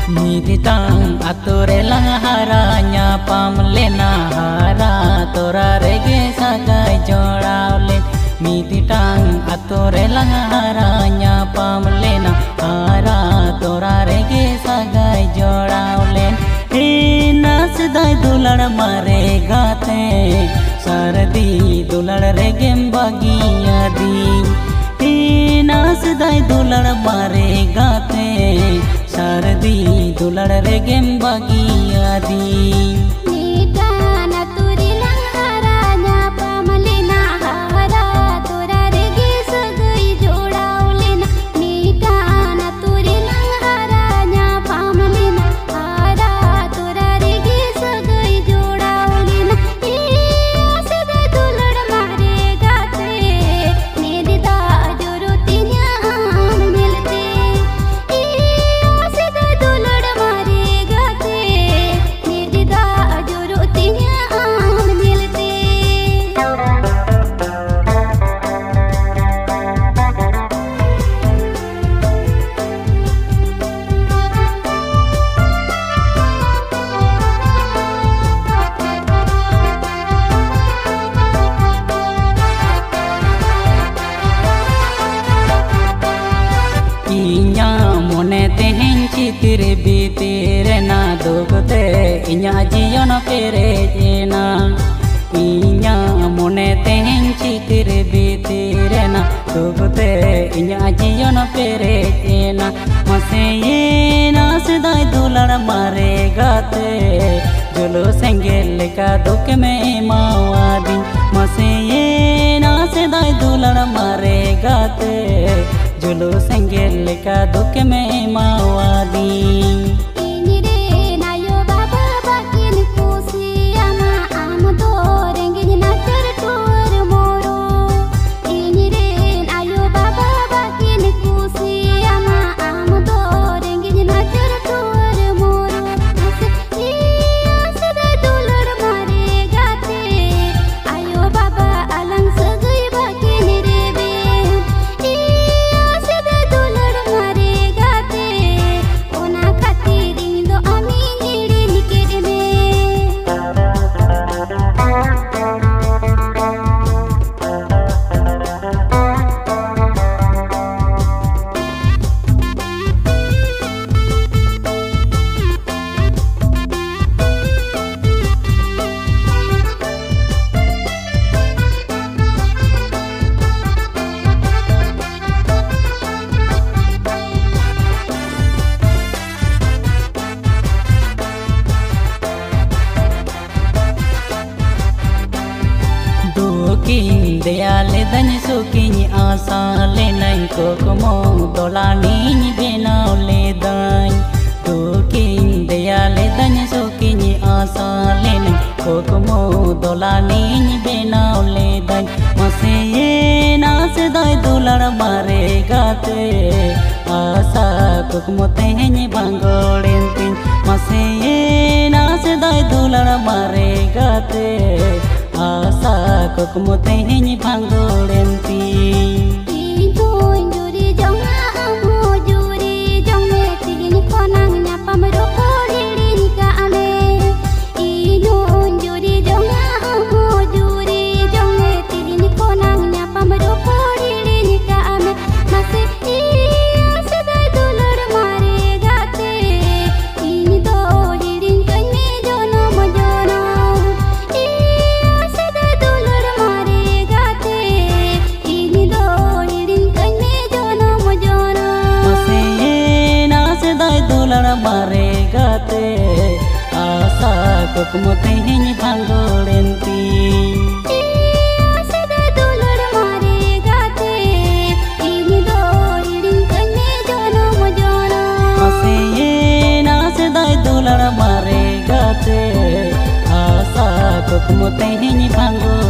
Mititang atore lang haranya pamlena hara tora rege sagai joraulen. Mititang atore lang haranya pamlena hara tora rege sagai joraulen. Hina sedai dular mare gate sardi dular regem bagiya di. Hina sedai dular mare gate sardi dular regem bagiya di. चितिर बीतिर ना दुगते इन्या जियन पेरेजना इन्या मोने तेहन चितिर बीतिर ना दुगते इन्या जियन पेरेजना मसे ये ना सदाई दुलड़ मारे गाते जुलो सेंगेल का दुख में मावादी मसे ये ना सदाई दुलड़ मारे गाते जुलो सेंगेल का दुख में मावादी. Dayale dan sukinya asale nai kokomo dolani benau ledan dukin dayale dan sukinya asale nai kokomo dolani benau ledan mase ye na sedai dular mare gate asa kokomo tehni bangolentin mase ye na sedai dular mare gate asa kokomo tehni bangolenti. Mare gate asa kokomo tehni bangolenti. Sedai dular mare gate ini do iring kene kukmu tehini banggo